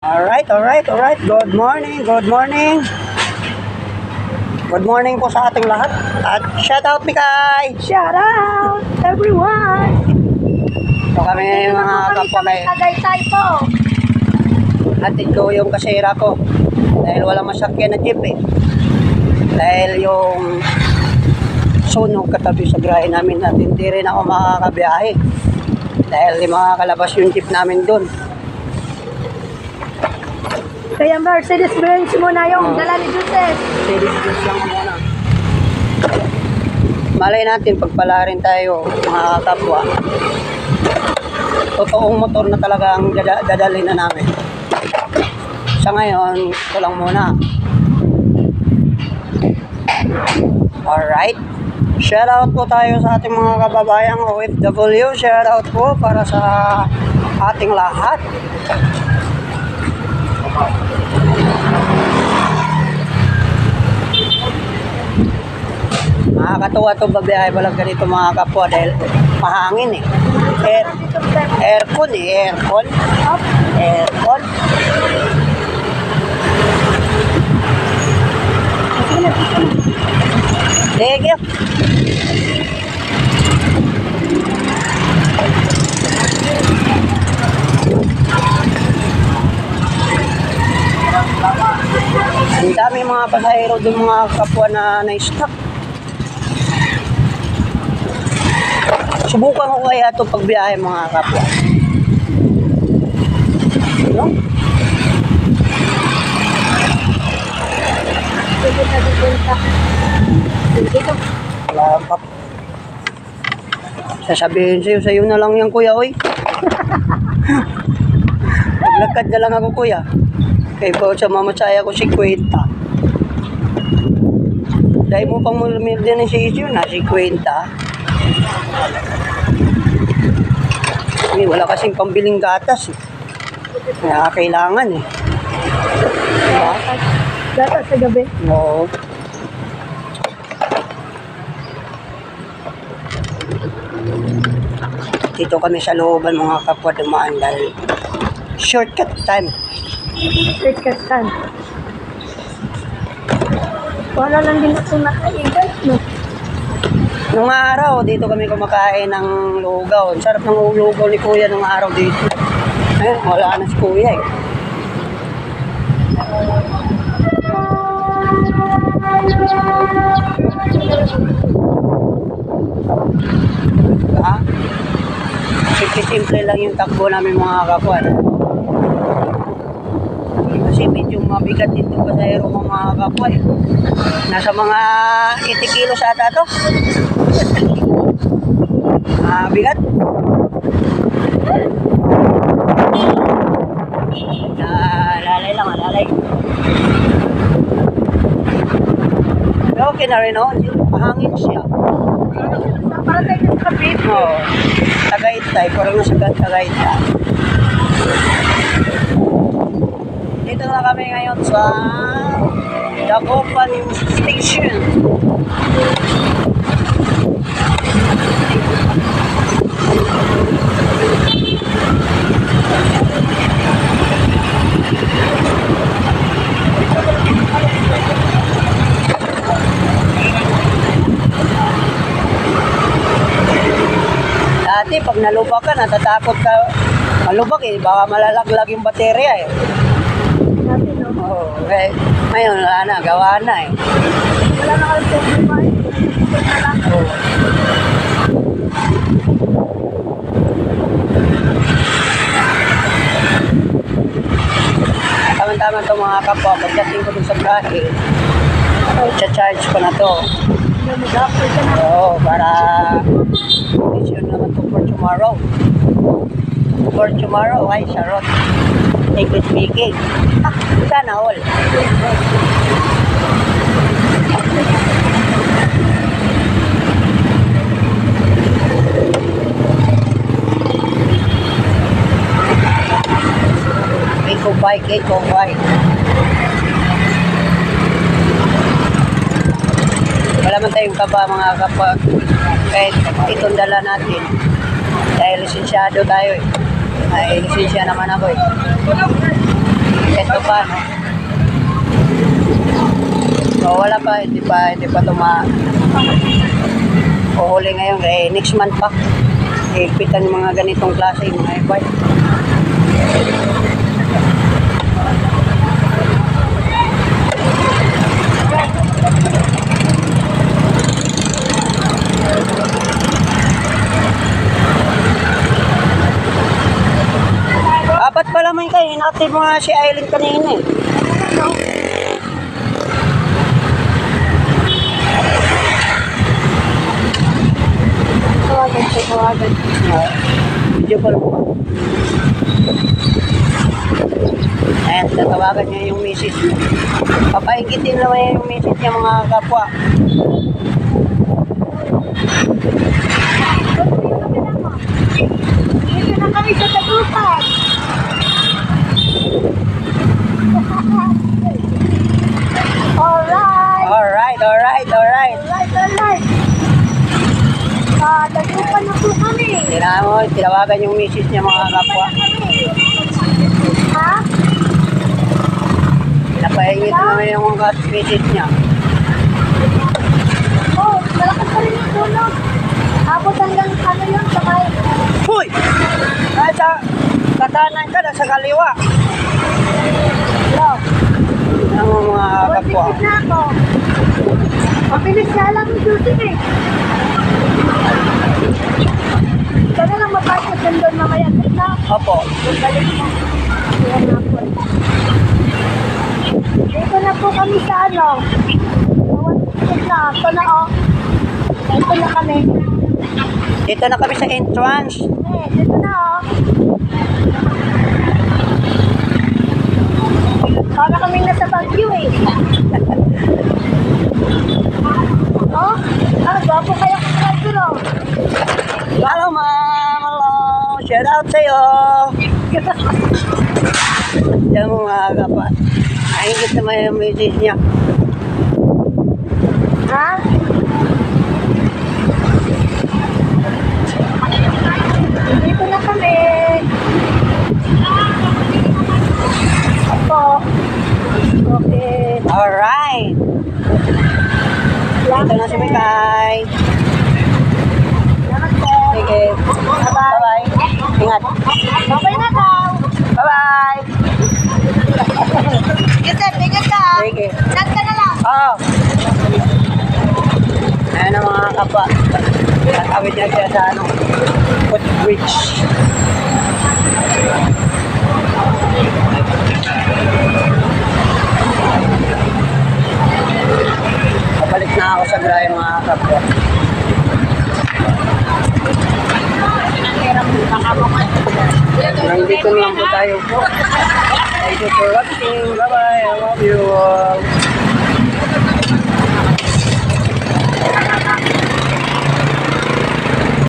Alright. Good morning. Good morning po sa ating lahat. At shout out Mikay! Shout out, everyone! So kami mga kapwa kayo. Tagaytay po. Hatid ko yung kasira ko. Dahil walang masakyan na jeep eh. Dahil yung sunog katabi sa grahe namin at hindi rin ako makakabiyahe. Dahil di makakalabas yung jeep namin doon. Kaya Mercedes-Benz muna yung dala ni Joseph. Serious lang muna. Malay natin pagpala rin tayo mga kapwa. Totoong motor na talaga ang dadalhin na namin. Sa ngayon, ito lang muna. Alright. Shout out po tayo sa ating mga kababayang OFW. Shout out po para sa ating lahat. Nakakatuwa itong babiyahe walang ganito mga kapwa dahil mahangin eh. Aircon. Sige. Ang dami mga pasahero doon mga kapwa na na-stop. Subukan ko kaya ito pagbiyahe mga kapwa. No? Wala pa. Sasabihin sa'yo na lang yan kuya, oy. Maglakad na lang ako kuya. Kaya po sa mamasaya ko 50. Dahil mo pang mulmirde ng sisyo na 50. Wala kasing pambiling gatas eh. Kaya kailangan eh. Diba? Gatas sa gabi. Oo. Dito kami sa looban mga kapwa dumaan dahil shortcut time. Shortcut time. Wala lang din ito nakaigan, no? Nung araw, dito kami kumakain ng lugaw. Ang sarap ng lugaw ni Kuya nung araw dito. Ayun, wala na si Kuya eh. Ha? Simple lang yung takbo namin mga kapwa. Kasi medyo mabigat dito pasahero mga kapwa eh. Nasa mga 80 kilos ata to. Bigat. Lalay. Okay na rin oh. Mahangin siya. Para tayo sa kapit. Oo. Tagaytay. Parang nasa Tagaytay. Dito na kami ngayon sa Dagupan Station. Dati pag nalubak ka, natatakot ka malubak eh, baka malalaglag yung baterya eh. Natin, no? Oo, okay. Ngayon wala na, gawa na eh. Wala na kayo problema eh. Oo. Tama-tama ito mga kapwa, pagdating ko dun sa brahe, charge ko na to. Mag-upload ka na. Oo, para vision naman to for tomorrow. For tomorrow, ay Charot. English speaking. Sana all. Eco bike. Wala man tayong kaba mga kapag kahit itong dala natin. Dahil lisensyado tayo eh. Ay, lisensya naman ako eh. wala pa, hindi pa uhuli ngayon, next month pa. Ipitan yung mga ganitong klase, yung mga e-bike. Apat pa naman kayo, hinatid mo nga si Aileen kanina eh. Tawagan. Video call mo. Ayan, tatawagan niya yung message mo. Papaingitin naman yung message niya mga kapwa. Dito na kami sa Tagupan. Alright. Alright. Tagupan na po kami. Tinawagan yung message niya mga kapwa. Ha? Pinapaingitin naman yung message niya. Oh, malakas pa rin yung tulog. Abot hanggang ano yun, sakay. Huy! Nasa katanan ka na sa kaliwa. Hello. Ang mga kapwa. Buwan na ako. Mabilis nga lang yung shooting eh. Ikaw na lang mapasok doon mamaya. Na. Opo. Balik mo. Ayan na po. Dito na po kami sa ano. Ito na oh. Ito na kami. Dito na kami sa entrance. Dito na oh. Para kami nasa Baguio eh. Oh, gwapo kayo kapatid oh. Hello ma'am, hello. Shout out sa'yo. Yan mo mga kapwa. Naingit naman yung message niya. Ha? Dito na kami. Opo. Okay. Alright. Dito na si Mikay. Salamat po. Sige. Bye-bye. Ingat. Okay na daw. Bye-bye. Sige, tingin ka. Sige. Nagta na lang. Oh. Ayan ang mga kapwa. Nakawid na siya sa ano, footbridge. Pabalik na ako sa Grahe mga kapwa. Nandito lang po tayo po. Thank you for watching. Bye-bye. I love you all.